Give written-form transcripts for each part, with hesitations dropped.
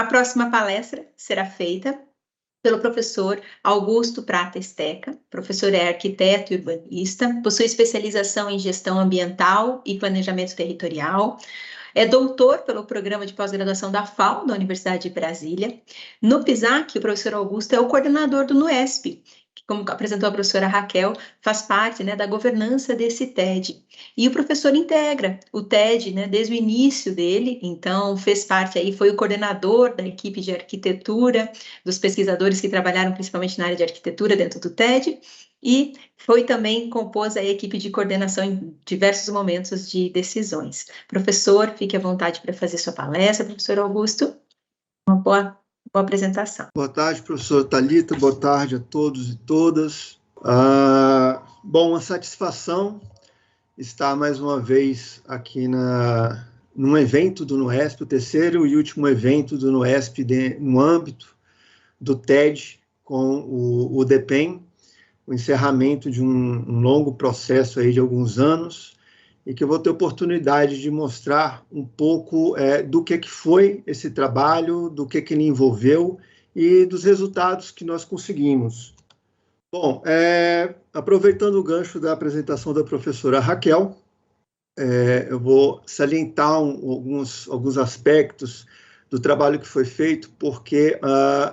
próxima palestra será feita pelo professor Augusto Prata Esteca. O professor é arquiteto e urbanista, possui especialização em gestão ambiental e planejamento territorial, é doutor pelo programa de pós-graduação da FAO, da Universidade de Brasília. No PISAC, o professor Augusto é o coordenador do NUESP, que, como apresentou a professora Raquel, faz parte, né, da governança desse TED. E o professor integra o TED, né, desde o início dele, então fez parte aí, foi o coordenador da equipe de arquitetura, dos pesquisadores que trabalharam principalmente na área de arquitetura dentro do TED, e foi também, compôs a equipe de coordenação em diversos momentos de decisões. Professor, fique à vontade para fazer sua palestra, professor Augusto. Uma boa apresentação. Boa tarde, professor Thalita, boa tarde a todos e todas. Bom, uma satisfação estar mais uma vez aqui num evento do NUESP, o terceiro e último evento do NUESP no âmbito do TED com o DPEM, o encerramento de um longo processo aí de alguns anos, e que eu vou ter oportunidade de mostrar um pouco do que foi esse trabalho, do que ele envolveu e dos resultados que nós conseguimos. Bom, aproveitando o gancho da apresentação da professora Raquel, eu vou salientar alguns aspectos do trabalho que foi feito, porque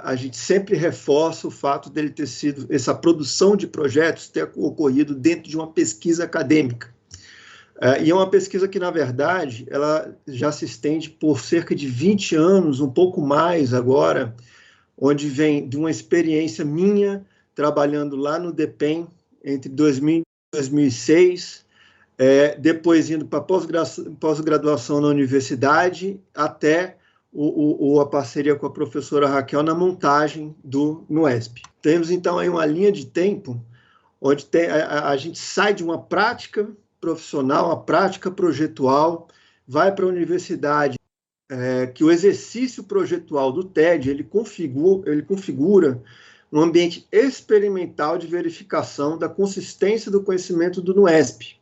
a gente sempre reforça o fato dele ter sido, essa produção de projetos ter ocorrido dentro de uma pesquisa acadêmica. E é uma pesquisa que, na verdade, ela já se estende por cerca de 20 anos, um pouco mais agora, onde vem de uma experiência minha, trabalhando lá no DPEM, entre 2000 e 2006, depois indo para pós-graduação na universidade, até a parceria com a professora Raquel na montagem do NUESP. Temos, então, aí uma linha de tempo onde a gente sai de uma prática profissional, a prática projetual, vai para a universidade, que o exercício projetual do TED, ele configura um ambiente experimental de verificação da consistência do conhecimento do NUESP,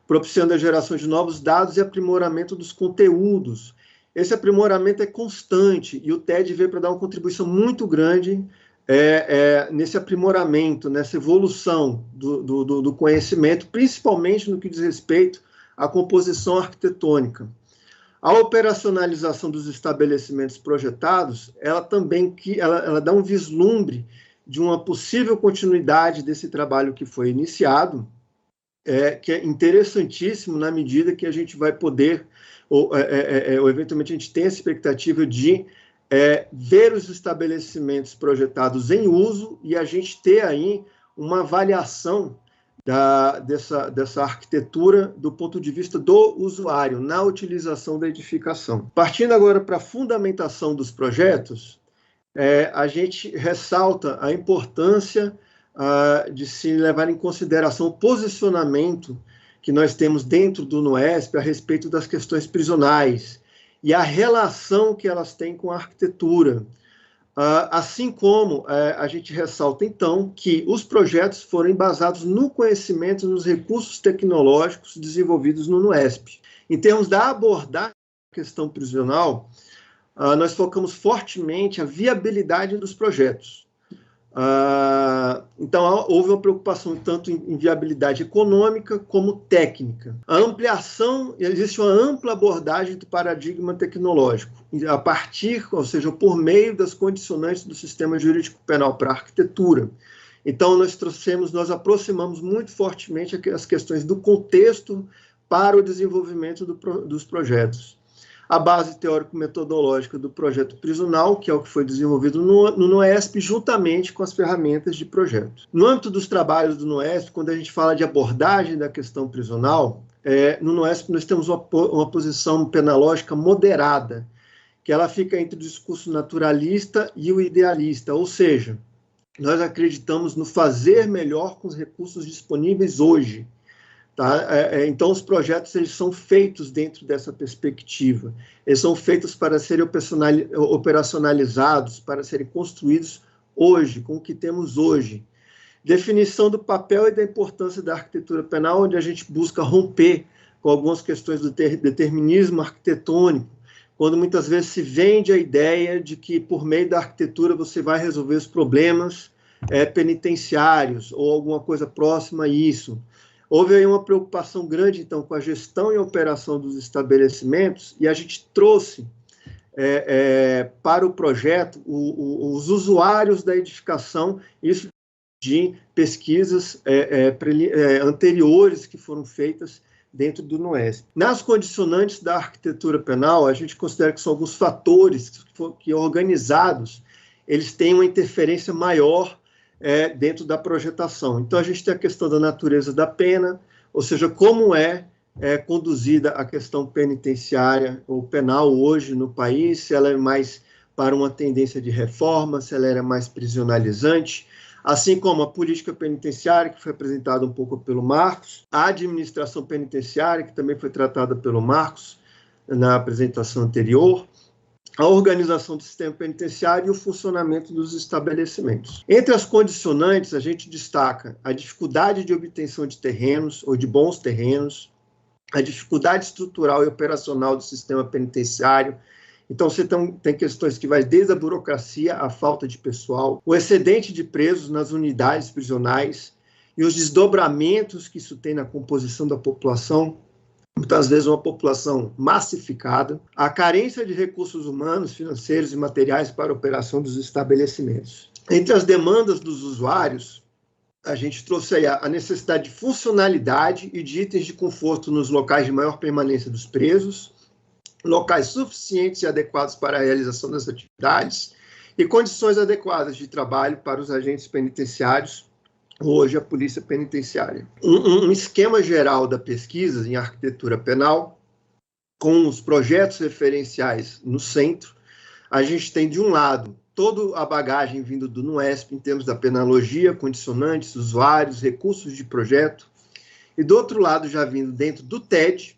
propiciando a geração de novos dados e aprimoramento dos conteúdos. Esse aprimoramento é constante, e o TED veio para dar uma contribuição muito grande nesse aprimoramento, nessa evolução do conhecimento, principalmente no que diz respeito à composição arquitetônica. A operacionalização dos estabelecimentos projetados, ela também ela dá um vislumbre de uma possível continuidade desse trabalho que foi iniciado, que é interessantíssimo na medida que a gente vai poder, ou eventualmente a gente tem a expectativa de ver os estabelecimentos projetados em uso e a gente ter aí uma avaliação dessa arquitetura do ponto de vista do usuário, na utilização da edificação. Partindo agora para a fundamentação dos projetos, a gente ressalta a importância de se levar em consideração o posicionamento que nós temos dentro do NUESP a respeito das questões prisionais e a relação que elas têm com a arquitetura. Assim como a gente ressalta, então, que os projetos foram embasados no conhecimento e nos recursos tecnológicos desenvolvidos no NUESP. Em termos da abordagem da questão prisional, nós focamos fortemente a viabilidade dos projetos. Então, houve uma preocupação tanto em viabilidade econômica como técnica. A ampliação, existe uma ampla abordagem do paradigma tecnológico, a partir, ou seja, por meio das condicionantes do sistema jurídico penal para a arquitetura. Então, nós aproximamos muito fortemente as questões do contexto para o desenvolvimento dos projetos. A base teórico-metodológica do projeto prisional, que é o que foi desenvolvido no NUESP, juntamente com as ferramentas de projeto. No âmbito dos trabalhos do NUESP, quando a gente fala de abordagem da questão prisional, no NUESP nós temos uma posição penalógica moderada, que ela fica entre o discurso naturalista e o idealista, ou seja, nós acreditamos no fazer melhor com os recursos disponíveis hoje. Tá? Então, os projetos eles são feitos dentro dessa perspectiva. Eles são feitos para serem operacionalizados, para serem construídos hoje, com o que temos hoje. Definição do papel e da importância da arquitetura penal, onde a gente busca romper com algumas questões do determinismo arquitetônico, quando muitas vezes se vende a ideia de que, por meio da arquitetura, você vai resolver os problemas penitenciários ou alguma coisa próxima a isso. Houve aí uma preocupação grande, então, com a gestão e operação dos estabelecimentos, e a gente trouxe para o projeto os usuários da edificação, isso de pesquisas anteriores que foram feitas dentro do NUESP. Nas condicionantes da arquitetura penal, a gente considera que são alguns fatores que organizados, eles têm uma interferência maior dentro da projetação. Então, a gente tem a questão da natureza da pena, ou seja, como é conduzida a questão penitenciária ou penal hoje no país, se ela é mais para uma tendência de reforma, se ela era mais prisionalizante, assim como a política penitenciária, que foi apresentada um pouco pelo Marcos, a administração penitenciária, que também foi tratada pelo Marcos na apresentação anterior, a organização do sistema penitenciário e o funcionamento dos estabelecimentos. Entre as condicionantes, a gente destaca a dificuldade de obtenção de terrenos ou de bons terrenos, a dificuldade estrutural e operacional do sistema penitenciário. Então, você tem questões que vai desde a burocracia, a falta de pessoal, o excedente de presos nas unidades prisionais e os desdobramentos que isso tem na composição da população, muitas vezes uma população massificada, a carência de recursos humanos, financeiros e materiais para a operação dos estabelecimentos. Entre as demandas dos usuários, a gente trouxe aí a necessidade de funcionalidade e de itens de conforto nos locais de maior permanência dos presos, locais suficientes e adequados para a realização das atividades e condições adequadas de trabalho para os agentes penitenciários, hoje a polícia penitenciária. Um esquema geral da pesquisa em arquitetura penal, com os projetos referenciais no centro, a gente tem, de um lado, toda a bagagem vindo do NUESP, em termos da penologia, condicionantes, usuários, recursos de projeto, e do outro lado, já vindo dentro do TED,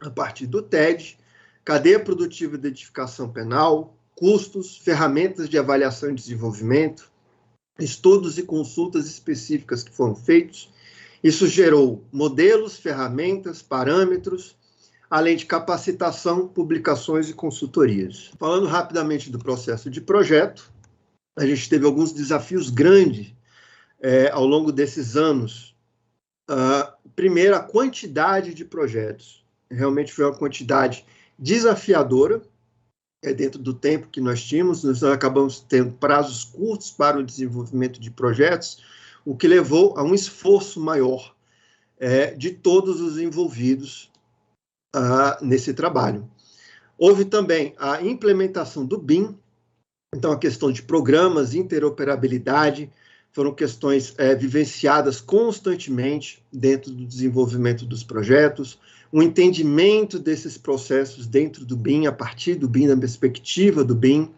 a partir do TED, cadeia produtiva de edificação penal, custos, ferramentas de avaliação e desenvolvimento, estudos e consultas específicas que foram feitos. Isso gerou modelos, ferramentas, parâmetros, além de capacitação, publicações e consultorias. Falando rapidamente do processo de projeto, a gente teve alguns desafios grandes ao longo desses anos. Primeiro, a quantidade de projetos. Realmente foi uma quantidade desafiadora, dentro do tempo que nós tínhamos. Nós acabamos tendo prazos curtos para o desenvolvimento de projetos, o que levou a um esforço maior de todos os envolvidos nesse trabalho. Houve também a implementação do BIM, então a questão de programas, interoperabilidade, foram questões vivenciadas constantemente dentro do desenvolvimento dos projetos, o entendimento desses processos dentro do BIM, a partir do BIM, da perspectiva do BIM,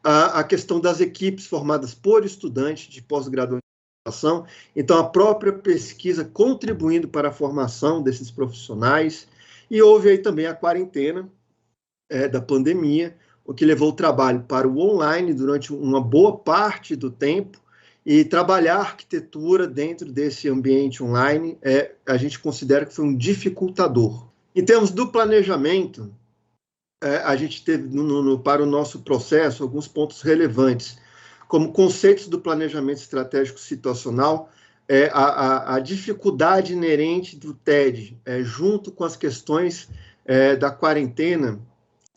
a questão das equipes formadas por estudantes de pós-graduação, então a própria pesquisa contribuindo para a formação desses profissionais, e houve aí também a quarentena da pandemia, o que levou o trabalho para o online durante uma boa parte do tempo, e trabalhar a arquitetura dentro desse ambiente online, a gente considera que foi um dificultador. Em termos do planejamento, a gente teve para o nosso processo alguns pontos relevantes, como conceitos do planejamento estratégico situacional, a dificuldade inerente do TED, junto com as questões da quarentena,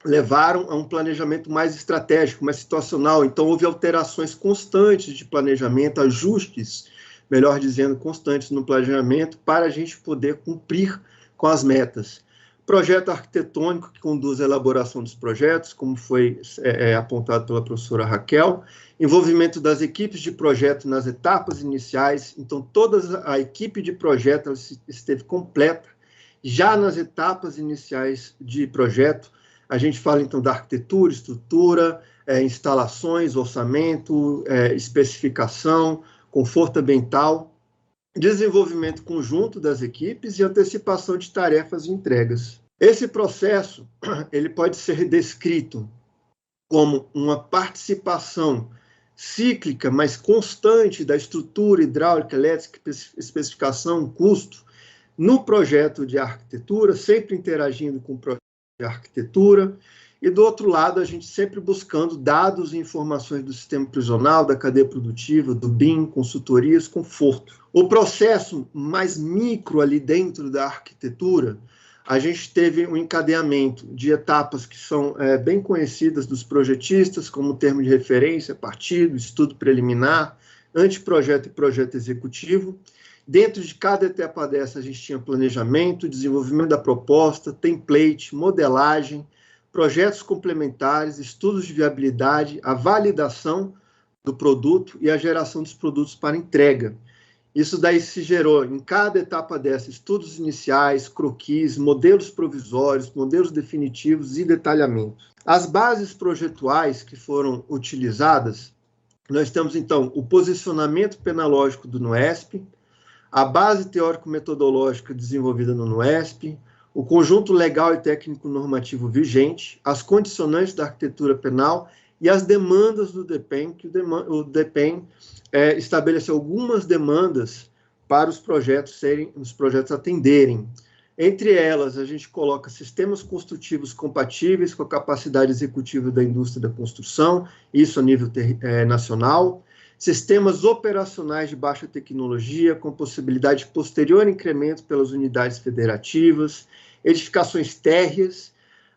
levaram a um planejamento mais estratégico, mais situacional. Então, houve alterações constantes de planejamento, ajustes, melhor dizendo, constantes no planejamento, para a gente poder cumprir com as metas. Projeto arquitetônico que conduz a elaboração dos projetos, como foi apontado pela professora Raquel, envolvimento das equipes de projeto nas etapas iniciais. Então, toda a equipe de projeto esteve completa já nas etapas iniciais de projeto. A gente fala, então, da arquitetura, estrutura, instalações, orçamento, especificação, conforto ambiental, desenvolvimento conjunto das equipes e antecipação de tarefas e entregas. Esse processo ele pode ser descrito como uma participação cíclica, mas constante da estrutura hidráulica, elétrica, especificação, custo, no projeto de arquitetura, sempre interagindo com o projeto de arquitetura, e do outro lado a gente sempre buscando dados e informações do sistema prisional, da cadeia produtiva, do BIM, consultorias, conforto. O processo mais micro ali dentro da arquitetura, a gente teve um encadeamento de etapas que são bem conhecidas dos projetistas, como termo de referência, partido, estudo preliminar, anteprojeto e projeto executivo. Dentro de cada etapa dessa, a gente tinha planejamento, desenvolvimento da proposta, template, modelagem, projetos complementares, estudos de viabilidade, a validação do produto e a geração dos produtos para entrega. Isso daí se gerou em cada etapa dessa, estudos iniciais, croquis, modelos provisórios, modelos definitivos e detalhamento. As bases projetuais que foram utilizadas, nós temos então o posicionamento penalógico do NUESP, a base teórico-metodológica desenvolvida no NUESP, o conjunto legal e técnico normativo vigente, as condicionantes da arquitetura penal e as demandas do DEPEN, que o DEPEN estabeleceu algumas demandas para os projetos atenderem. Entre elas, a gente coloca sistemas construtivos compatíveis com a capacidade executiva da indústria da construção, isso a nível nacional, sistemas operacionais de baixa tecnologia, com possibilidade de posterior incremento pelas unidades federativas, edificações térreas,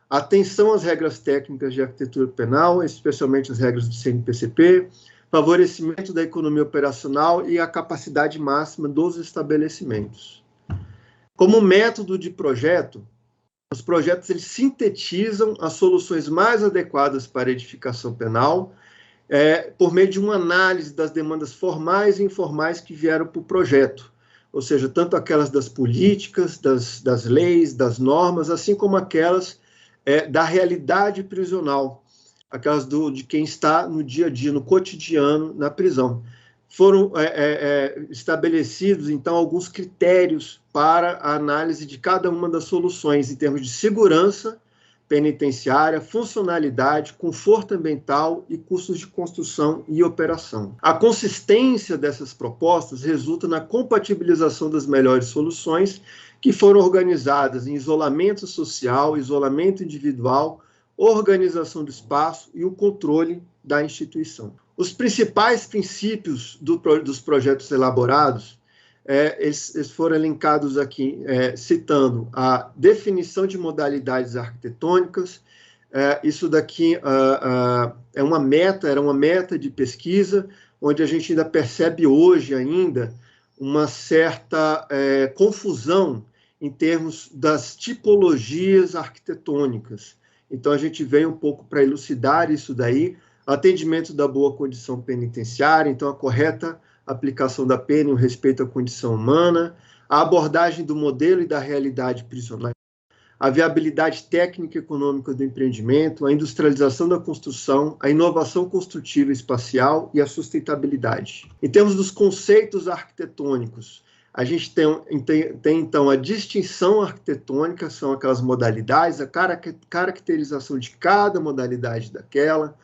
atenção às regras técnicas de arquitetura penal, especialmente as regras do CNPCP, favorecimento da economia operacional e a capacidade máxima dos estabelecimentos. Como método de projeto, os projetos eles sintetizam as soluções mais adequadas para a edificação penal, por meio de uma análise das demandas formais e informais que vieram para o projeto, ou seja, tanto aquelas das políticas, das leis, das normas, assim como aquelas da realidade prisional, aquelas de quem está no dia a dia, no cotidiano, na prisão. Foram estabelecidos, então, alguns critérios para a análise de cada uma das soluções, em termos de segurança penitenciária, funcionalidade, conforto ambiental e custos de construção e operação. A consistência dessas propostas resulta na compatibilização das melhores soluções que foram organizadas em isolamento social, isolamento individual, organização do espaço e o controle da instituição. Os principais princípios dos projetos elaborados, eles foram elencados aqui, citando a definição de modalidades arquitetônicas. Isso daqui era uma meta de pesquisa, onde a gente ainda percebe hoje ainda uma certa confusão em termos das tipologias arquitetônicas. Então, a gente veio um pouco para elucidar isso daí, atendimento da boa condição penitenciária, então a correta aplicação da pena e o respeito à condição humana, a abordagem do modelo e da realidade prisional, a viabilidade técnica e econômica do empreendimento, a industrialização da construção, a inovação construtiva e espacial e a sustentabilidade. Em termos dos conceitos arquitetônicos, a gente tem então, a distinção arquitetônica, são aquelas modalidades, a caracterização de cada modalidade daquela,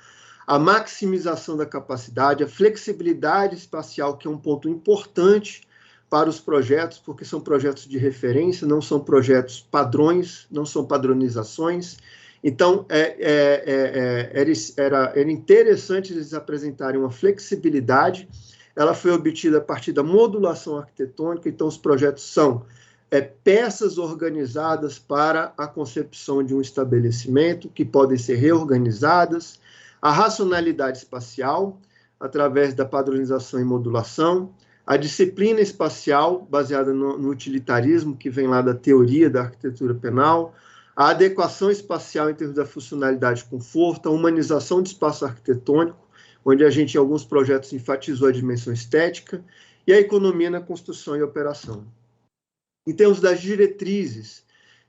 a maximização da capacidade, a flexibilidade espacial, que é um ponto importante para os projetos, porque são projetos de referência, não são projetos padrões, não são padronizações. Então, era interessante eles apresentarem uma flexibilidade. Ela foi obtida a partir da modulação arquitetônica, então os projetos são peças organizadas para a concepção de um estabelecimento, que podem ser reorganizadas, a racionalidade espacial, através da padronização e modulação, a disciplina espacial, baseada no utilitarismo, que vem lá da teoria da arquitetura penal, a adequação espacial em termos da funcionalidade e conforto, a humanização do espaço arquitetônico, onde a gente, em alguns projetos, enfatizou a dimensão estética, e a economia na construção e operação. Em termos das diretrizes,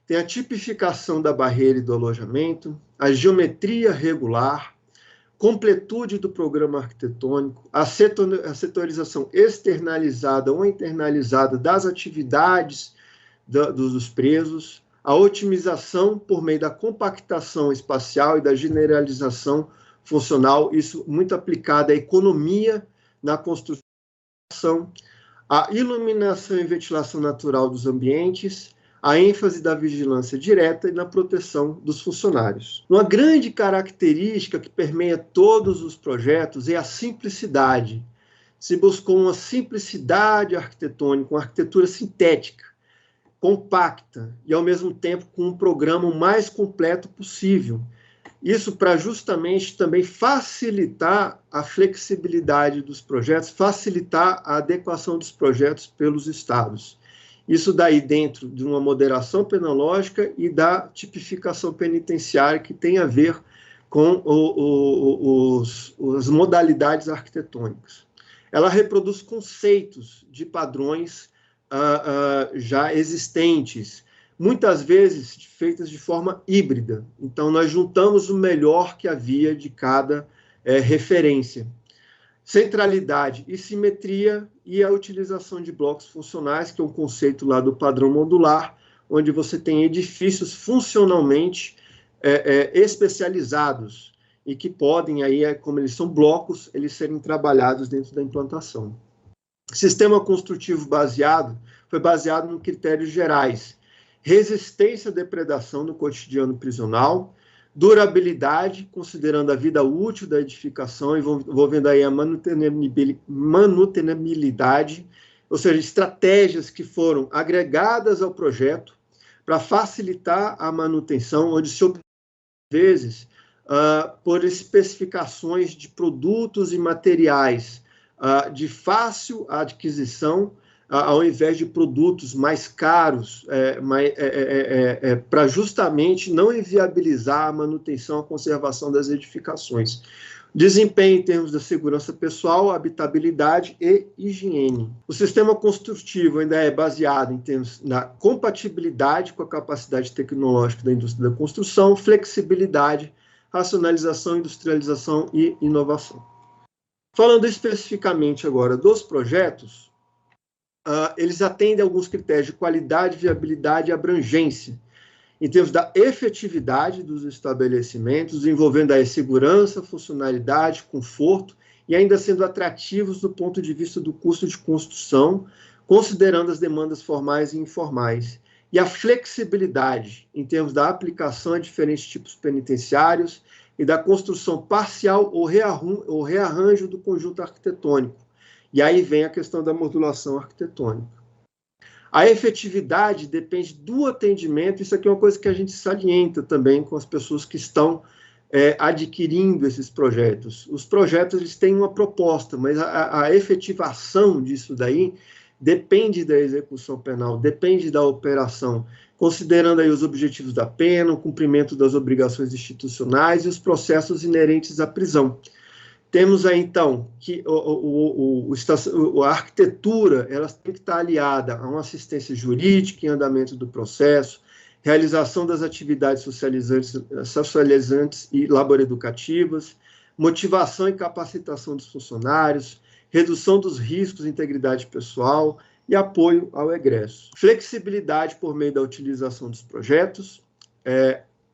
tem a tipificação da barreira e do alojamento, a geometria regular, completude do programa arquitetônico, a setorização externalizada ou internalizada das atividades dos presos, a otimização por meio da compactação espacial e da generalização funcional, isso muito aplicado à economia na construção, a iluminação e ventilação natural dos ambientes, a ênfase da vigilância direta e na proteção dos funcionários. Uma grande característica que permeia todos os projetos é a simplicidade. Se buscou uma simplicidade arquitetônica, uma arquitetura sintética, compacta e, ao mesmo tempo, com um programa o mais completo possível. Isso para justamente também facilitar a flexibilidade dos projetos, facilitar a adequação dos projetos pelos estados. Isso daí dentro de uma moderação penológica e da tipificação penitenciária que tem a ver com as modalidades arquitetônicas. Ela reproduz conceitos de padrões já existentes, muitas vezes feitas de forma híbrida. Então, nós juntamos o melhor que havia de cada referência. Centralidade e simetria e a utilização de blocos funcionais, que é um conceito lá do padrão modular, onde você tem edifícios funcionalmente especializados e que podem, aí, como eles são blocos, eles serem trabalhados dentro da implantação. Sistema construtivo foi baseado em critérios gerais: resistência à depredação no cotidiano prisional, durabilidade, considerando a vida útil da edificação, envolvendo aí a manutenibilidade, ou seja, estratégias que foram agregadas ao projeto para facilitar a manutenção, onde se obtém, às vezes, por especificações de produtos e materiais de fácil adquisição, ao invés de produtos mais caros, para justamente não inviabilizar a manutenção, a conservação das edificações. Desempenho em termos da segurança pessoal, habitabilidade e higiene. O sistema construtivo ainda é baseado em termos na compatibilidade com a capacidade tecnológica da indústria da construção, flexibilidade, racionalização, industrialização e inovação. Falando especificamente agora dos projetos, eles atendem a alguns critérios de qualidade, viabilidade e abrangência, em termos da efetividade dos estabelecimentos, envolvendo a segurança, funcionalidade, conforto, e ainda sendo atrativos do ponto de vista do custo de construção, considerando as demandas formais e informais, e a flexibilidade, em termos da aplicação a diferentes tipos penitenciários e da construção parcial ou rearranjo do conjunto arquitetônico. E aí vem a questão da modulação arquitetônica. A efetividade depende do atendimento, isso aqui é uma coisa que a gente salienta também com as pessoas que estão adquirindo esses projetos. Os projetos eles têm uma proposta, mas a efetivação disso daí depende da execução penal, depende da operação, considerando aí os objetivos da pena, o cumprimento das obrigações institucionais e os processos inerentes à prisão. Temos aí, então, que a arquitetura ela tem que estar aliada a uma assistência jurídica em andamento do processo, realização das atividades socializantes e laboreducativas, motivação e capacitação dos funcionários, redução dos riscos de integridade pessoal e apoio ao egresso. Flexibilidade por meio da utilização dos projetos.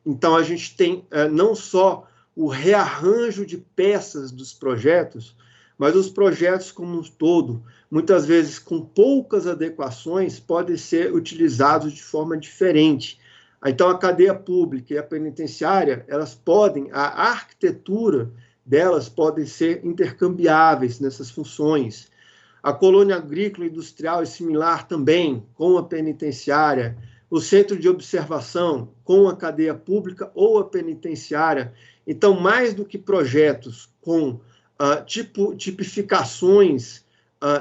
Então, a gente tem não só o rearranjo de peças dos projetos, mas os projetos como um todo, muitas vezes com poucas adequações, podem ser utilizados de forma diferente. Então, a cadeia pública e a penitenciária, a arquitetura delas podem ser intercambiáveis nessas funções. A colônia agrícola e industrial é similar também com a penitenciária, o centro de observação com a cadeia pública ou a penitenciária. Então, mais do que projetos com tipificações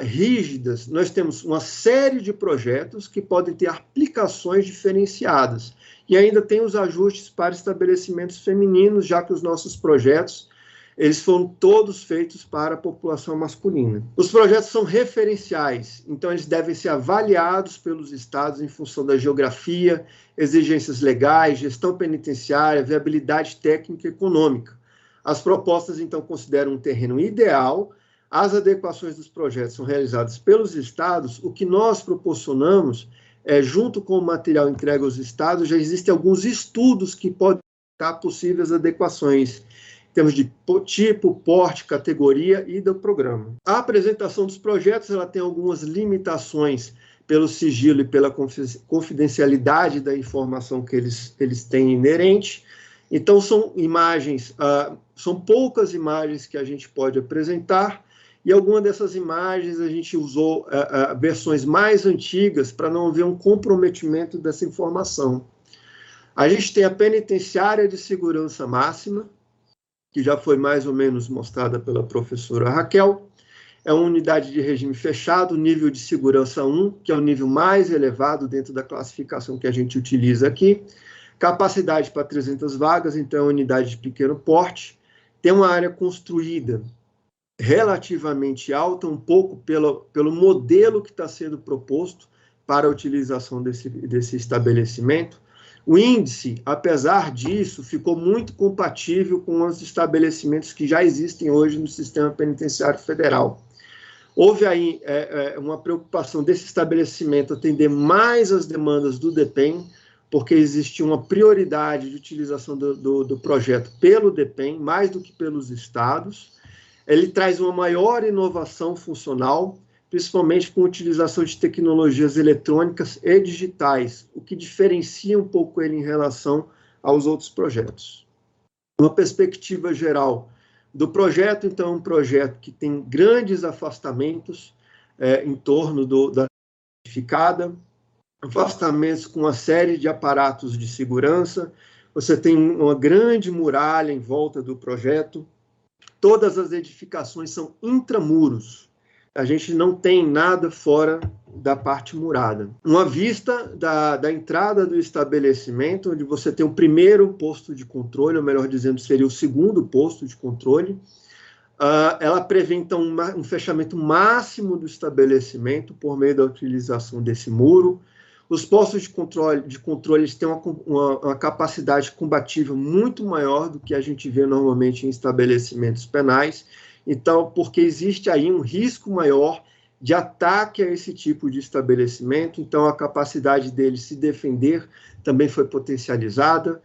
rígidas, nós temos uma série de projetos que podem ter aplicações diferenciadas. E ainda tem os ajustes para estabelecimentos femininos, já que os nossos projetos eles foram todos feitos para a população masculina. Os projetos são referenciais, então eles devem ser avaliados pelos estados em função da geografia, exigências legais, gestão penitenciária, viabilidade técnica e econômica. As propostas, então, consideram um terreno ideal, as adequações dos projetos são realizadas pelos estados, o que nós proporcionamos, junto com o material entregue aos estados, já existem alguns estudos que podem dar possíveis adequações, em termos de tipo, porte, categoria e do programa. A apresentação dos projetos ela tem algumas limitações pelo sigilo e pela confidencialidade da informação que eles têm inerente. Então, são imagens, são poucas imagens que a gente pode apresentar, e algumas dessas imagens a gente usou versões mais antigas para não haver um comprometimento dessa informação. A gente tem a penitenciária de segurança máxima, que já foi mais ou menos mostrada pela professora Raquel. É uma unidade de regime fechado, nível de segurança 1, que é o nível mais elevado dentro da classificação que a gente utiliza aqui. Capacidade para 300 vagas, então é uma unidade de pequeno porte. Tem uma área construída relativamente alta, um pouco pelo modelo que está sendo proposto para a utilização desse estabelecimento. O índice, apesar disso, ficou muito compatível com os estabelecimentos que já existem hoje no sistema penitenciário federal. Houve aí uma preocupação desse estabelecimento atender mais as demandas do DEPEN, porque existia uma prioridade de utilização do projeto pelo DEPEN, mais do que pelos estados. Ele traz uma maior inovação funcional, principalmente com a utilização de tecnologias eletrônicas e digitais, o que diferencia um pouco ele em relação aos outros projetos. Uma perspectiva geral do projeto, então, é um projeto que tem grandes afastamentos em torno da edificada, afastamentos com uma série de aparatos de segurança, você tem uma grande muralha em volta do projeto, todas as edificações são intramuros, a gente não tem nada fora da parte murada. Uma vista da entrada do estabelecimento, onde você tem o primeiro posto de controle, ou melhor dizendo, seria o segundo posto de controle. Ela prevê, então, um fechamento máximo do estabelecimento por meio da utilização desse muro. Os postos de controle têm uma capacidade combativa muito maior do que a gente vê normalmente em estabelecimentos penais. Então, porque existe aí um risco maior de ataque a esse tipo de estabelecimento, então a capacidade dele se defender também foi potencializada,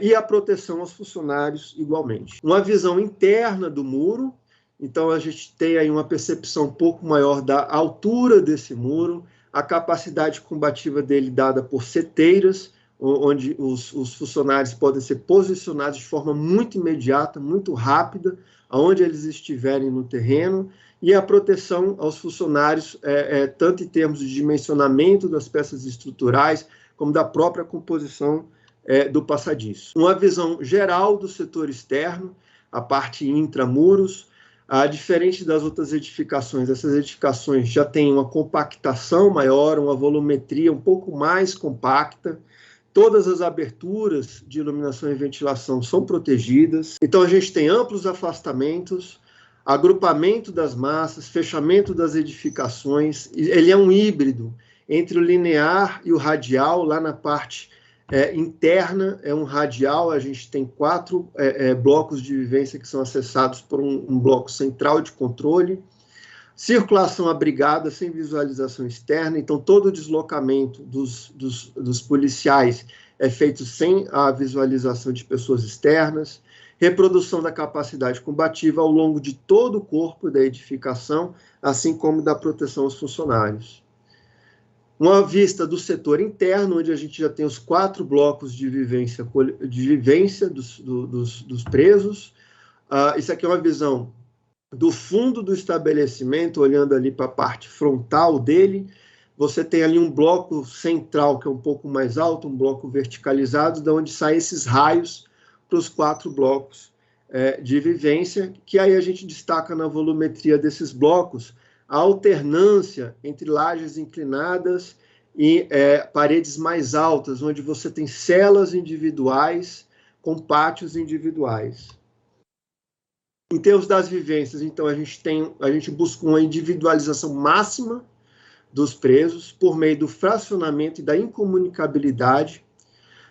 e a proteção aos funcionários igualmente. Uma visão interna do muro, então a gente tem aí uma percepção um pouco maior da altura desse muro, a capacidade combativa dele dada por seteiras, onde os funcionários podem ser posicionados de forma muito imediata, muito rápida, aonde eles estiverem no terreno, e a proteção aos funcionários, tanto em termos de dimensionamento das peças estruturais, como da própria composição do passadiço. Uma visão geral do setor externo, a parte intramuros, diferente das outras edificações, essas edificações já têm uma compactação maior, uma volumetria um pouco mais compacta, todas as aberturas de iluminação e ventilação são protegidas, então a gente tem amplos afastamentos, agrupamento das massas, fechamento das edificações, ele é um híbrido entre o linear e o radial, lá na parte interna é um radial, a gente tem 4 blocos de vivência que são acessados por um bloco central de controle, circulação abrigada, sem visualização externa, então todo o deslocamento dos policiais é feito sem a visualização de pessoas externas, reprodução da capacidade combativa ao longo de todo o corpo da edificação, assim como da proteção aos funcionários. Uma vista do setor interno, onde a gente já tem os 4 blocos de vivência dos presos. Isso aqui é uma visão do fundo do estabelecimento, olhando ali para a parte frontal dele. Você tem ali um bloco central, que é um pouco mais alto, um bloco verticalizado, de onde saem esses raios para os 4 blocos de vivência, que aí a gente destaca na volumetria desses blocos a alternância entre lajes inclinadas e paredes mais altas, onde você tem celas individuais com pátios individuais. Em termos das vivências, então, a gente busca uma individualização máxima dos presos por meio do fracionamento e da incomunicabilidade,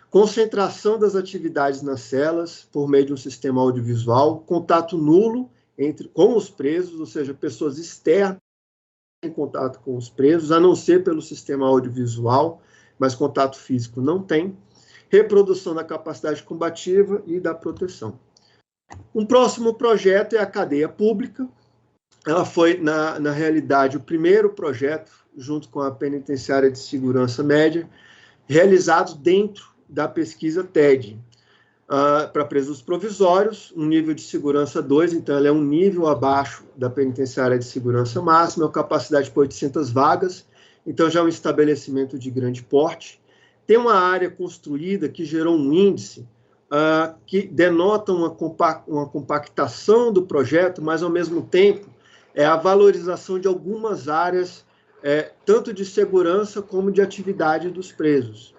concentração das atividades nas celas por meio de um sistema audiovisual, contato nulo com os presos, ou seja, pessoas externas em contato com os presos, a não ser pelo sistema audiovisual, mas contato físico não tem, reprodução da capacidade combativa e da proteção. Um próximo projeto é a cadeia pública. Ela foi, na realidade, o primeiro projeto junto com a Penitenciária de Segurança Média, realizados dentro da pesquisa TED. Para presos provisórios, um nível de segurança 2, então ela é um nível abaixo da Penitenciária de Segurança Máxima, é uma capacidade para 800 vagas, então já é um estabelecimento de grande porte. Tem uma área construída que gerou um índice que denota uma compactação do projeto, mas, ao mesmo tempo, é a valorização de algumas áreas, tanto de segurança como de atividade dos presos.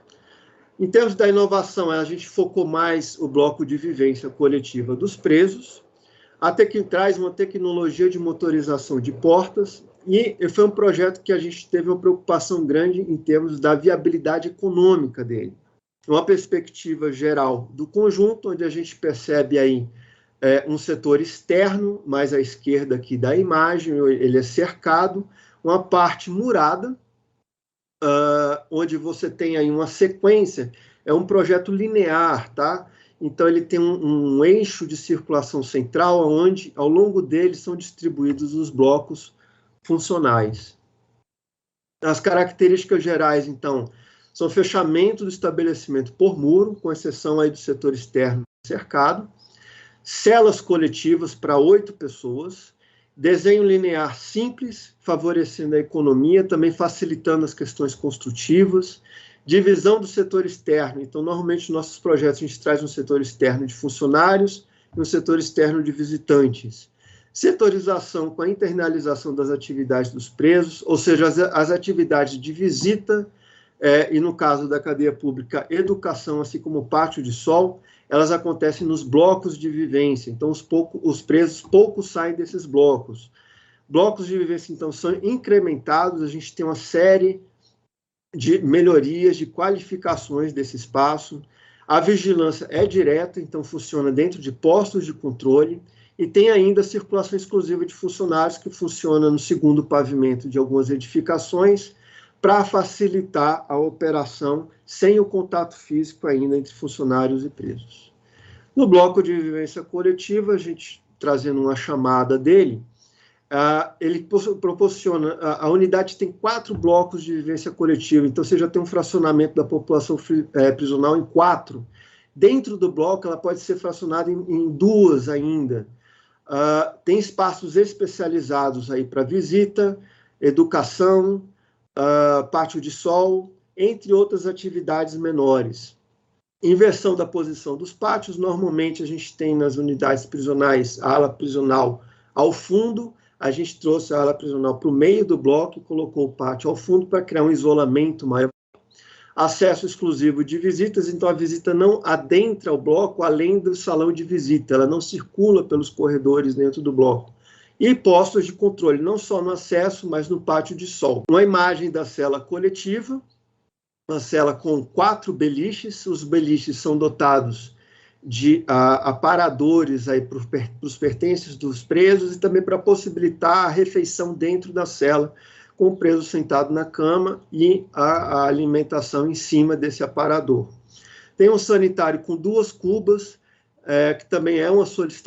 Em termos da inovação, a gente focou mais o bloco de vivência coletiva dos presos, até que traz uma tecnologia de motorização de portas, e foi um projeto que a gente teve uma preocupação grande em termos da viabilidade econômica dele. Uma perspectiva geral do conjunto, onde a gente percebe aí um setor externo, mais à esquerda aqui da imagem, ele é cercado, uma parte murada, onde você tem aí uma sequência, é um projeto linear, tá? Então, ele tem um eixo de circulação central, onde, ao longo dele, são distribuídos os blocos funcionais. As características gerais, então, são fechamento do estabelecimento por muro, com exceção aí do setor externo cercado, celas coletivas para 8 pessoas, desenho linear simples, favorecendo a economia, também facilitando as questões construtivas, divisão do setor externo. Então, normalmente, nossos projetos, a gente traz um setor externo de funcionários e um setor externo de visitantes. Setorização com a internalização das atividades dos presos, ou seja, as atividades de visita, e no caso da cadeia pública, educação, assim como pátio de sol, elas acontecem nos blocos de vivência. Então, os presos poucos saem desses blocos. Blocos de vivência, então, são incrementados, a gente tem uma série de melhorias, de qualificações desse espaço. A vigilância é direta, então funciona dentro de postos de controle, e tem ainda a circulação exclusiva de funcionários, que funciona no segundo pavimento de algumas edificações, para facilitar a operação sem o contato físico ainda entre funcionários e presos. No bloco de vivência coletiva, a gente trazendo uma chamada dele, ele proporciona, a unidade tem 4 blocos de vivência coletiva, então você já tem um fracionamento da população prisional em 4. Dentro do bloco, ela pode ser fracionada em 2 ainda. Tem espaços especializados aí para visita, educação, pátio de sol, entre outras atividades menores. Inversão da posição dos pátios, normalmente a gente tem nas unidades prisionais a ala prisional ao fundo, a gente trouxe a ala prisional para o meio do bloco e colocou o pátio ao fundo para criar um isolamento maior. Acesso exclusivo de visitas, então a visita não adentra o bloco além do salão de visita, ela não circula pelos corredores dentro do bloco. E postos de controle, não só no acesso, mas no pátio de sol. Uma imagem da cela coletiva, uma cela com 4 beliches, os beliches são dotados de aparadores para os pertences dos presos e também para possibilitar a refeição dentro da cela, com o preso sentado na cama e a alimentação em cima desse aparador. Tem um sanitário com 2 cubas, que também é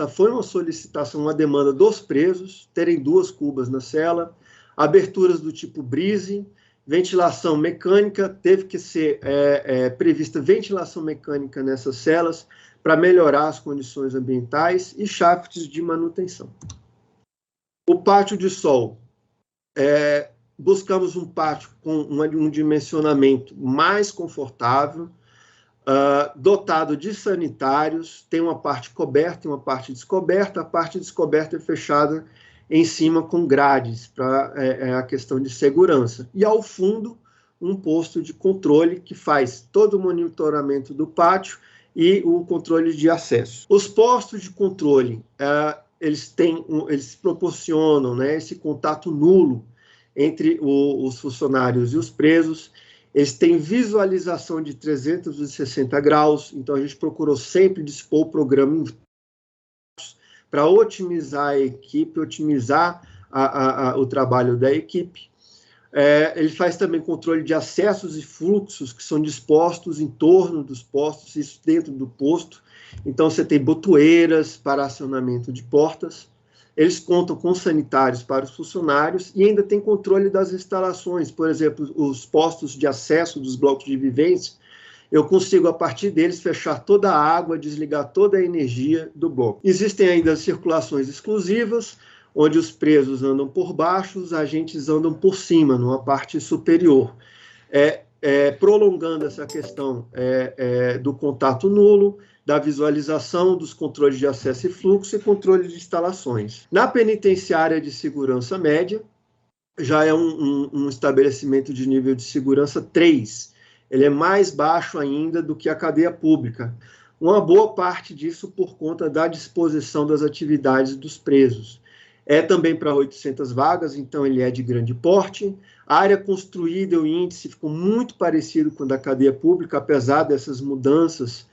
foi uma solicitação, uma demanda dos presos, terem 2 cubas na cela, aberturas do tipo brise, ventilação mecânica, teve que ser prevista ventilação mecânica nessas celas para melhorar as condições ambientais e shafts de manutenção. O pátio de sol, buscamos um pátio com um dimensionamento mais confortável, dotado de sanitários, tem uma parte coberta e uma parte descoberta. A parte descoberta é fechada em cima com grades, para a questão de segurança. E ao fundo, um posto de controle que faz todo o monitoramento do pátio e o controle de acesso. Os postos de controle, eles proporcionam, né, esse contato nulo entre os funcionários e os presos. Eles têm visualização de 360 graus, então a gente procurou sempre dispor o programa para otimizar a equipe, otimizar o trabalho da equipe. Ele faz também controle de acessos e fluxos que são dispostos em torno dos postos, isso dentro do posto. Então, você tem botoeiras para acionamento de portas. eles contam com sanitários para os funcionários e ainda tem controle das instalações. Por exemplo, os postos de acesso dos blocos de vivência, eu consigo, a partir deles, fechar toda a água, desligar toda a energia do bloco. Existem ainda circulações exclusivas, onde os presos andam por baixo, os agentes andam por cima, numa parte superior. Prolongando essa questão do contato nulo, da visualização dos controles de acesso e fluxo e controle de instalações. Na penitenciária de segurança média, já é um estabelecimento de nível de segurança 3. Ele é mais baixo ainda do que a cadeia pública. Uma boa parte disso por conta da disposição das atividades dos presos. É também para 800 vagas, então ele é de grande porte. A área construída e o índice ficou muito parecido com o da cadeia pública, apesar dessas mudanças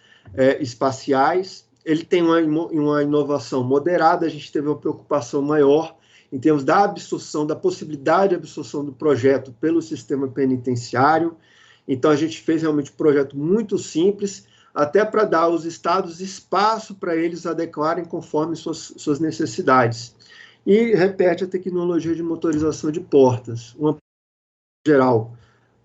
espaciais. Ele tem uma inovação moderada, a gente teve uma preocupação maior em termos da absorção, da possibilidade de absorção do projeto pelo sistema penitenciário. Então, a gente fez realmente um projeto muito simples, até para dar aos estados espaço para eles adequarem conforme suas necessidades. E repete a tecnologia de motorização de portas, uma geral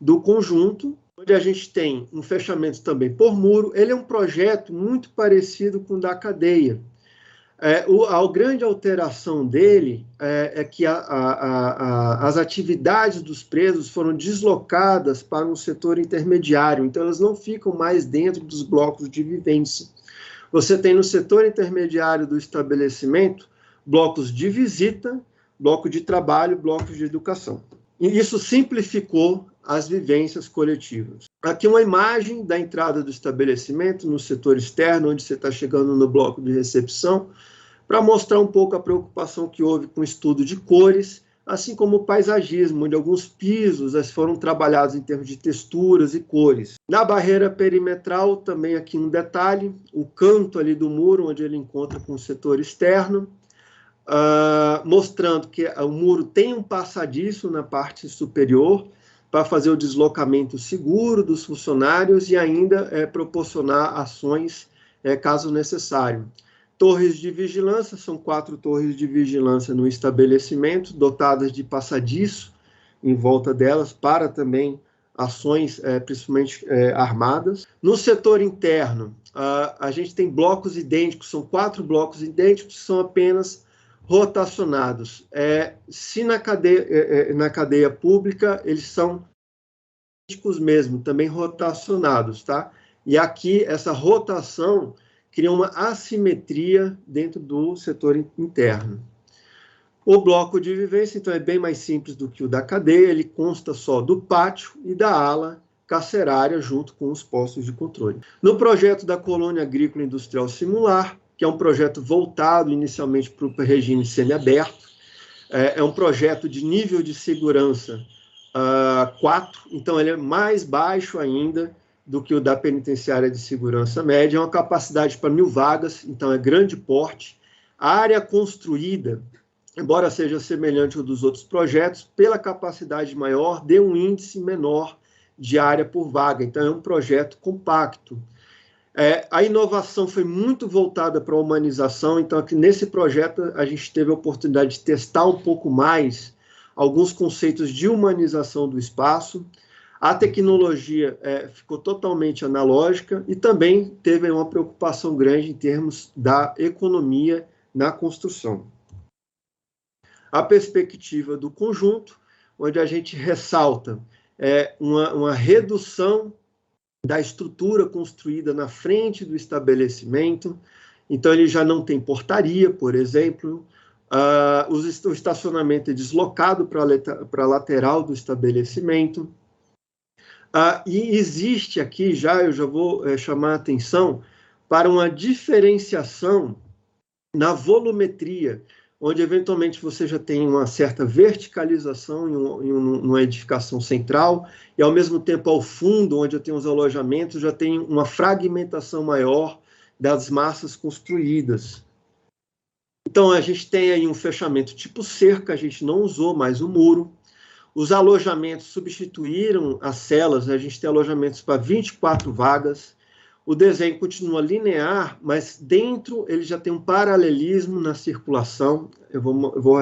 do conjunto, onde a gente tem um fechamento também por muro. Ele é um projeto muito parecido com o da cadeia. A grande alteração dele é que as atividades dos presos foram deslocadas para um setor intermediário, então elas não ficam mais dentro dos blocos de vivência. Você tem no setor intermediário do estabelecimento blocos de visita, bloco de trabalho, blocos de educação. E isso simplificou as vivências coletivas. Aqui uma imagem da entrada do estabelecimento no setor externo, onde você está chegando no bloco de recepção, para mostrar um pouco a preocupação que houve com o estudo de cores, assim como o paisagismo, onde alguns pisos foram trabalhados em termos de texturas e cores. Na barreira perimetral, também aqui um detalhe, o canto ali do muro, onde ele encontra com o setor externo, mostrando que o muro tem um passadiço na parte superior, para fazer o deslocamento seguro dos funcionários e ainda proporcionar ações caso necessário. Torres de vigilância, são 4 torres de vigilância no estabelecimento, dotadas de passadiço em volta delas, para também ações, principalmente armadas. No setor interno, a gente tem blocos idênticos, são 4 blocos idênticos, que são apenas rotacionados. Se na cadeia pública, eles são idênticos mesmo, também rotacionados, tá? E aqui, essa rotação cria uma assimetria dentro do setor interno. O bloco de vivência, então, é bem mais simples do que o da cadeia, ele consta só do pátio e da ala carcerária, junto com os postos de controle. No projeto da Colônia Agrícola Industrial Simular, que é um projeto voltado inicialmente para o regime semiaberto, é um projeto de nível de segurança 4, então ele é mais baixo ainda do que o da penitenciária de segurança média, é uma capacidade para 1.000 vagas, então é grande porte. A área construída, embora seja semelhante ao dos outros projetos, pela capacidade maior, deu um índice menor de área por vaga, então é um projeto compacto. A inovação foi muito voltada para a humanização, então aqui nesse projeto a gente teve a oportunidade de testar um pouco mais alguns conceitos de humanização do espaço. A tecnologia ficou totalmente analógica e também teve uma preocupação grande em termos da economia na construção. A perspectiva do conjunto, onde a gente ressalta uma redução da estrutura construída na frente do estabelecimento, então ele já não tem portaria, por exemplo, o estacionamento é deslocado para a lateral do estabelecimento, e existe aqui, eu já vou chamar a atenção para uma diferenciação na volumetria, onde eventualmente você já tem uma certa verticalização em uma edificação central, e ao mesmo tempo ao fundo, onde eu tenho os alojamentos, já tem uma fragmentação maior das massas construídas. Então a gente tem aí um fechamento tipo cerca, a gente não usou mais o muro. Os alojamentos substituíram as celas, a gente tem alojamentos para 24 vagas, O desenho continua linear, mas dentro ele já tem um paralelismo na circulação. Eu vou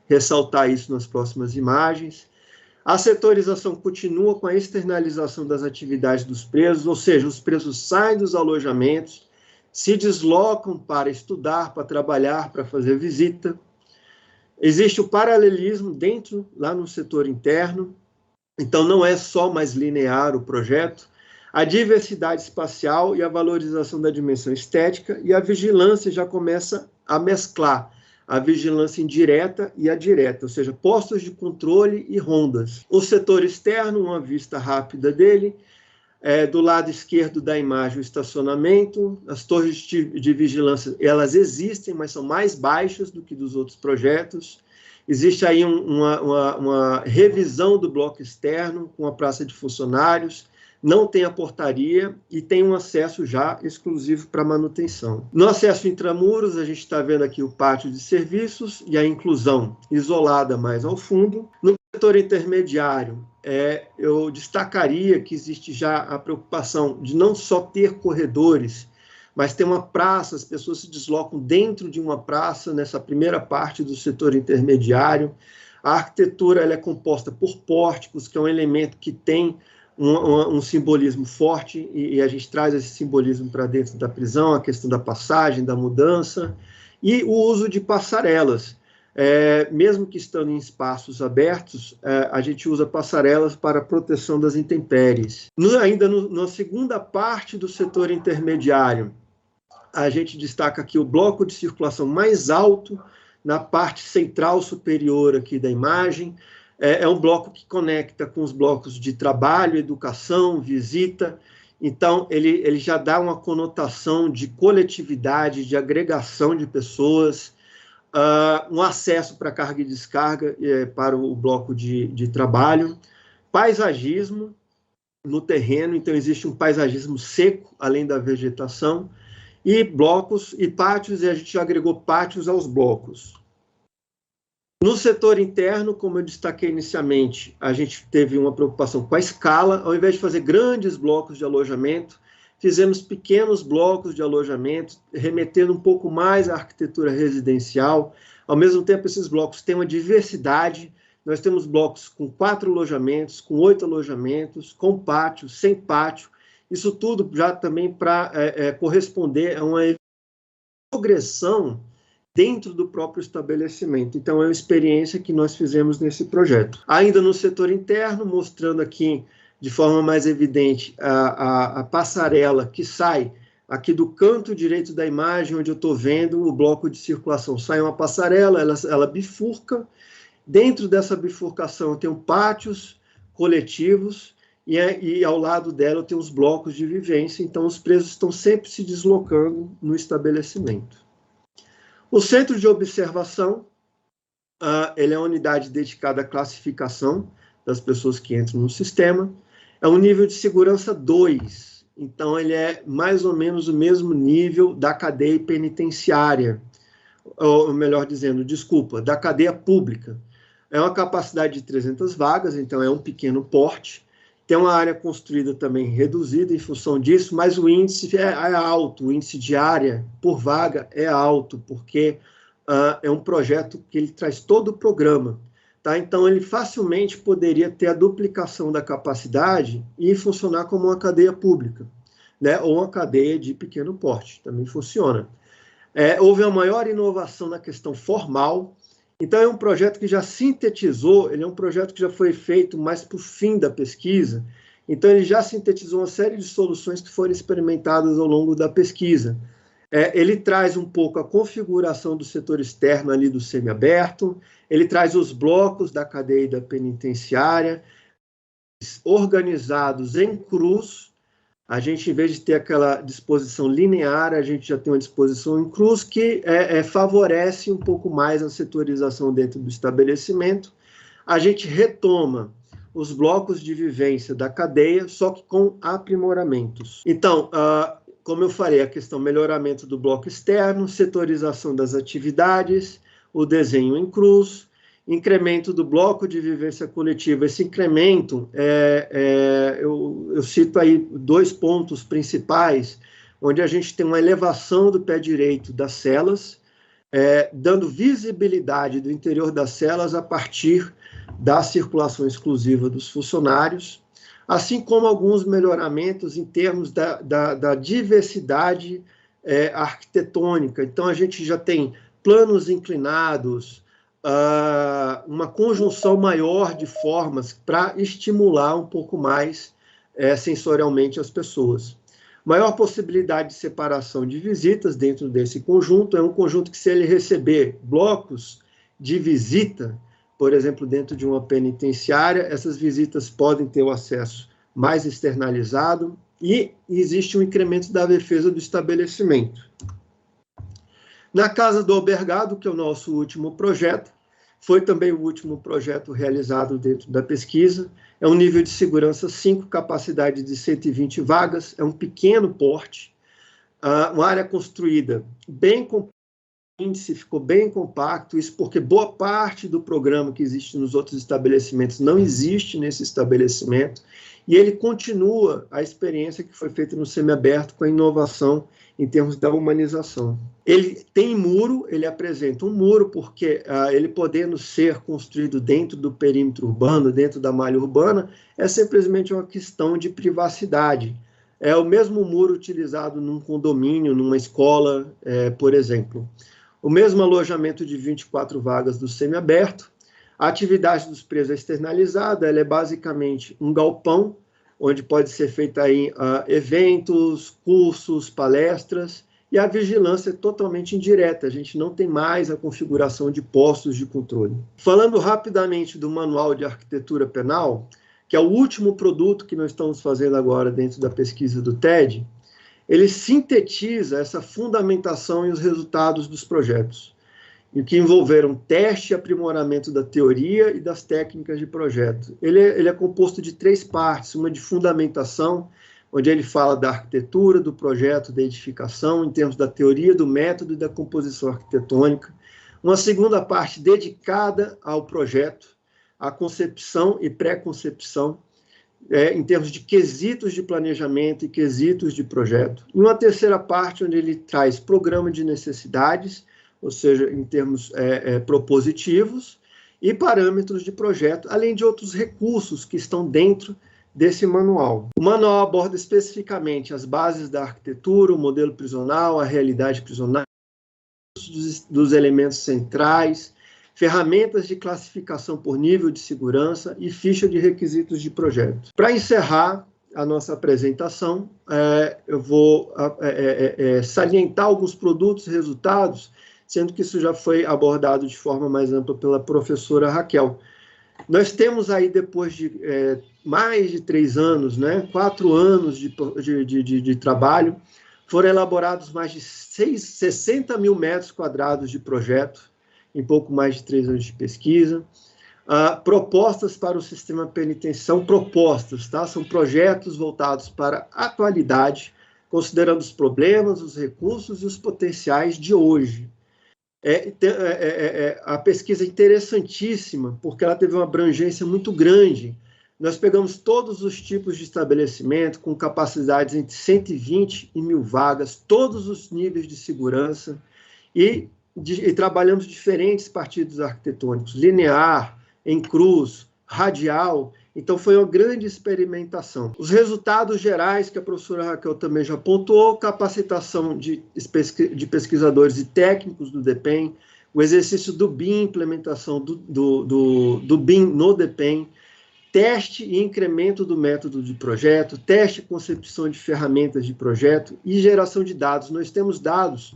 ressaltar isso nas próximas imagens. A setorização continua com a externalização das atividades dos presos, ou seja, os presos saem dos alojamentos, se deslocam para estudar, para trabalhar, para fazer visita. Existe o paralelismo dentro, lá no setor interno, então não é só mais linear o projeto. A diversidade espacial e a valorização da dimensão estética, e a vigilância já começa a mesclar a vigilância indireta e a direta, ou seja, postos de controle e rondas. O setor externo, uma vista rápida dele, do lado esquerdo da imagem, o estacionamento, as torres de vigilância, elas existem, mas são mais baixas do que dos outros projetos. Existe aí uma revisão do bloco externo, com a praça de funcionários, não tem a portaria e tem um acesso já exclusivo para manutenção. No acesso intramuros, a gente está vendo aqui o pátio de serviços e a inclusão isolada mais ao fundo. No setor intermediário, eu destacaria que existe já a preocupação de não só ter corredores, mas ter uma praça, as pessoas se deslocam dentro de uma praça, nessa primeira parte do setor intermediário. A arquitetura ela é composta por pórticos, que é um elemento que tem um simbolismo forte, e a gente traz esse simbolismo para dentro da prisão, a questão da passagem, da mudança, e o uso de passarelas. Mesmo que estando em espaços abertos, a gente usa passarelas para a proteção das intempéries. Ainda na segunda parte do setor intermediário, a gente destaca aqui o bloco de circulação mais alto, na parte central superior aqui da imagem. É um bloco que conecta com os blocos de trabalho, educação, visita. Então, ele já dá uma conotação de coletividade, de agregação de pessoas, um acesso para carga e descarga para o bloco de trabalho. Paisagismo no terreno, então existe um paisagismo seco, além da vegetação, e blocos e pátios, e a gente agregou pátios aos blocos. No setor interno, como eu destaquei inicialmente, a gente teve uma preocupação com a escala. Ao invés de fazer grandes blocos de alojamento, fizemos pequenos blocos de alojamento, remetendo um pouco mais à arquitetura residencial. Ao mesmo tempo, esses blocos têm uma diversidade. Nós temos blocos com 4 alojamentos, com 8 alojamentos, com pátio, sem pátio. Isso tudo já também para corresponder a uma progressão dentro do próprio estabelecimento. Então, é uma experiência que nós fizemos nesse projeto. Ainda no setor interno, mostrando aqui de forma mais evidente a passarela que sai aqui do canto direito da imagem, onde eu estou vendo o bloco de circulação. Sai uma passarela, ela bifurca. Dentro dessa bifurcação eu tenho pátios coletivos e ao lado dela eu tenho os blocos de vivência. Então, os presos estão sempre se deslocando no estabelecimento. O centro de observação, ele é uma unidade dedicada à classificação das pessoas que entram no sistema. É um nível de segurança 2, então ele é mais ou menos o mesmo nível da cadeia penitenciária, ou melhor dizendo, desculpa, da cadeia pública. É uma capacidade de 300 vagas, então é um pequeno porte. Tem uma área construída também reduzida em função disso, mas o índice é alto, o índice de área por vaga é alto, porque é um projeto que ele traz todo o programa. Tá? Então, ele facilmente poderia ter a duplicação da capacidade e funcionar como uma cadeia pública, né? Ou uma cadeia de pequeno porte, também funciona. Houve uma maior inovação na questão formal. Então, é um projeto que já sintetizou, ele é um projeto que já foi feito mais para o fim da pesquisa, então ele já sintetizou uma série de soluções que foram experimentadas ao longo da pesquisa. Ele traz um pouco a configuração do setor externo ali do semiaberto, ele traz os blocos da cadeia da penitenciária, organizados em cruz. A gente, em vez de ter aquela disposição linear, a gente já tem uma disposição em cruz que favorece um pouco mais a setorização dentro do estabelecimento. A gente retoma os blocos de vivência da cadeia, só que com aprimoramentos. Então, como eu falei, a questão melhoramento do bloco externo, setorização das atividades, o desenho em cruz, incremento do bloco de vivência coletiva. Esse incremento, eu cito aí 2 pontos principais, onde a gente tem uma elevação do pé direito das celas, dando visibilidade do interior das celas a partir da circulação exclusiva dos funcionários, assim como alguns melhoramentos em termos da diversidade arquitetônica. Então, a gente já tem planos inclinados, uma conjunção maior de formas para estimular um pouco mais sensorialmente as pessoas. Maior possibilidade de separação de visitas dentro desse conjunto, é um conjunto que, se ele receber blocos de visita, por exemplo, dentro de uma penitenciária, essas visitas podem ter o acesso mais externalizado e existe um incremento da defesa do estabelecimento. Na Casa do Albergado, que é o nosso último projeto, foi também o último projeto realizado dentro da pesquisa, é um nível de segurança 5, capacidade de 120 vagas, é um pequeno porte, uma área construída bem compacta, o índice ficou bem compacto, isso porque boa parte do programa que existe nos outros estabelecimentos não existe nesse estabelecimento, e ele continua a experiência que foi feita no semiaberto com a inovação em termos da humanização. Ele tem muro, ele apresenta um muro, porque ele podendo ser construído dentro do perímetro urbano, dentro da malha urbana, é simplesmente uma questão de privacidade. É o mesmo muro utilizado num condomínio, numa escola, por exemplo. O mesmo alojamento de 24 vagas do semiaberto. A atividade dos presos é externalizada, ela é basicamente um galpão, onde pode ser feita aí eventos, cursos, palestras, e a vigilância é totalmente indireta, a gente não tem mais a configuração de postos de controle. Falando rapidamente do Manual de Arquitetura Penal, que é o último produto que nós estamos fazendo agora dentro da pesquisa do TED, ele sintetiza essa fundamentação e os resultados dos projetos, e que envolveram teste e aprimoramento da teoria e das técnicas de projeto. Ele é composto de 3 partes, uma de fundamentação, onde ele fala da arquitetura, do projeto, da edificação, em termos da teoria, do método e da composição arquitetônica. Uma segunda parte dedicada ao projeto, à concepção e pré-concepção, em termos de quesitos de planejamento e quesitos de projeto. E uma terceira parte, onde ele traz programa de necessidades, ou seja, em termos propositivos, e parâmetros de projeto, além de outros recursos que estão dentro desse manual. O manual aborda especificamente as bases da arquitetura, o modelo prisional, a realidade prisional, dos elementos centrais, ferramentas de classificação por nível de segurança e ficha de requisitos de projeto. Para encerrar a nossa apresentação, eu vou salientar alguns produtos e resultados, sendo que isso já foi abordado de forma mais ampla pela professora Raquel. Nós temos aí, depois de mais de 3 anos, 4 anos de trabalho, foram elaborados mais de 60 mil metros quadrados de projeto, em pouco mais de 3 anos de pesquisa. Propostas para o sistema penitenciário, propostas, tá? São projetos voltados para a atualidade, considerando os problemas, os recursos e os potenciais de hoje. A pesquisa é interessantíssima, porque ela teve uma abrangência muito grande. Nós pegamos todos os tipos de estabelecimento, com capacidades entre 120 e 1.000 vagas, todos os níveis de segurança, e trabalhamos diferentes partidos arquitetônicos, linear, em cruz, radial. Então, foi uma grande experimentação. Os resultados gerais, que a professora Raquel também já pontuou: capacitação de pesquisadores e técnicos do DEPEN, o exercício do BIM, implementação do BIM no DEPEN, teste e incremento do método de projeto, teste e concepção de ferramentas de projeto e geração de dados. Nós temos dados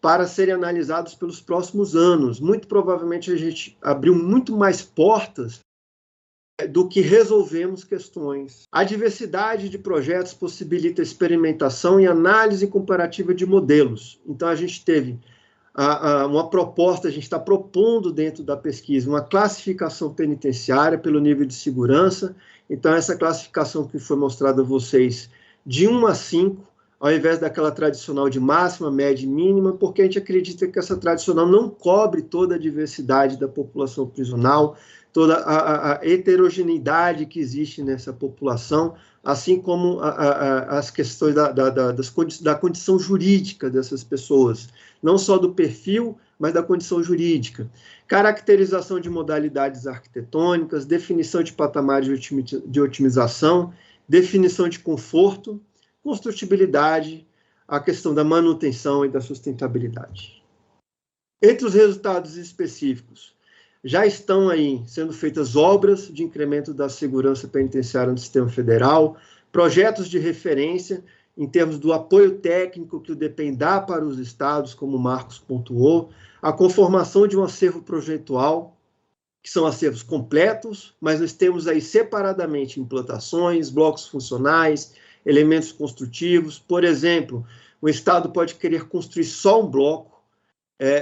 para serem analisados pelos próximos anos. Muito provavelmente a gente abriu muito mais portas do que resolvemos questões. A diversidade de projetos possibilita experimentação e análise comparativa de modelos. Então, a gente teve uma proposta, a gente está propondo dentro da pesquisa uma classificação penitenciária pelo nível de segurança. Então, essa classificação que foi mostrada a vocês, de 1 a 5, ao invés daquela tradicional de máxima, média e mínima, porque a gente acredita que essa tradicional não cobre toda a diversidade da população prisional, toda a heterogeneidade que existe nessa população, assim como as questões da condição jurídica dessas pessoas, não só do perfil, mas da condição jurídica. Caracterização de modalidades arquitetônicas, definição de patamares de otimização, definição de conforto, construtibilidade, a questão da manutenção e da sustentabilidade. Entre os resultados específicos, já estão aí sendo feitas obras de incremento da segurança penitenciária no sistema federal, projetos de referência em termos do apoio técnico que o DEPEN dá para os estados, como o Marcos pontuou, a conformação de um acervo projetual, que são acervos completos, mas nós temos aí separadamente implantações, blocos funcionais, elementos construtivos. Por exemplo, o Estado pode querer construir só um bloco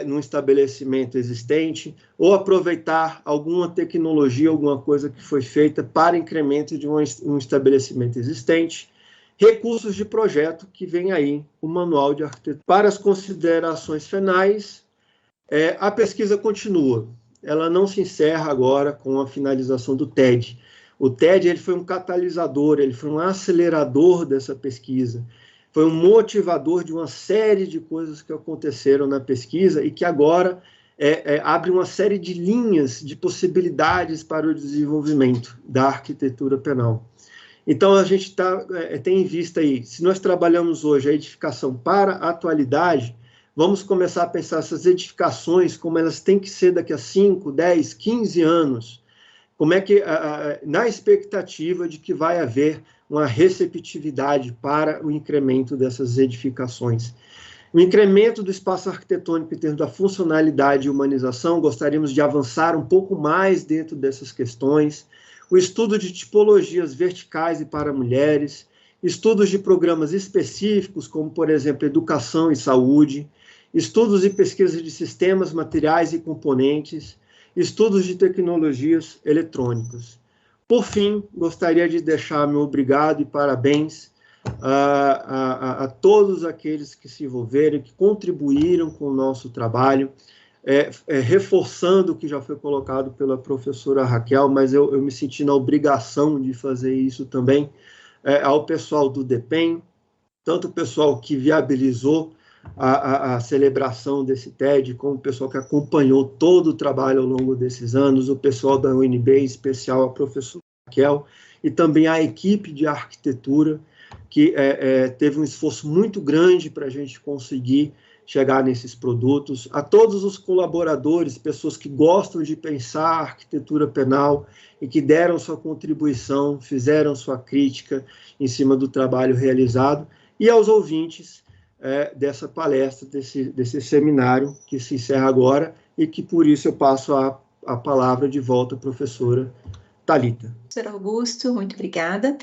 num estabelecimento existente, ou aproveitar alguma tecnologia, alguma coisa que foi feita para incremento de um estabelecimento existente. Recursos de projeto, que vem aí o Manual de Arquitetura. Para as considerações finais, a pesquisa continua. Ela não se encerra agora com a finalização do TED. O TED ele foi um catalisador, ele foi um acelerador dessa pesquisa, foi um motivador de uma série de coisas que aconteceram na pesquisa e que agora abre uma série de linhas de possibilidades para o desenvolvimento da arquitetura penal. Então, a gente tem em vista aí, se nós trabalhamos hoje a edificação para a atualidade, vamos começar a pensar essas edificações, como elas têm que ser daqui a 5, 10, 15 anos, como é que, na expectativa de que vai haver uma receptividade para o incremento dessas edificações. O incremento do espaço arquitetônico em termos da funcionalidade e humanização, gostaríamos de avançar um pouco mais dentro dessas questões. O estudo de tipologias verticais e para mulheres, estudos de programas específicos, como, por exemplo, educação e saúde, estudos e pesquisas de sistemas, materiais e componentes, estudos de tecnologias eletrônicas. Por fim, gostaria de deixar meu obrigado e parabéns a todos aqueles que se envolveram, que contribuíram com o nosso trabalho, reforçando o que já foi colocado pela professora Raquel, mas eu me senti na obrigação de fazer isso também, ao pessoal do DEPEN, tanto o pessoal que viabilizou a celebração desse TED, como o pessoal que acompanhou todo o trabalho ao longo desses anos, o pessoal da UNB, em especial a professora Raquel, e também a equipe de arquitetura, que teve um esforço muito grande para a gente conseguir chegar nesses produtos, a todos os colaboradores, pessoas que gostam de pensar a arquitetura penal e que deram sua contribuição, fizeram sua crítica em cima do trabalho realizado, e aos ouvintes dessa palestra, desse seminário que se encerra agora, e que por isso eu passo a palavra de volta à professora Thalita. Professor Augusto, muito obrigada.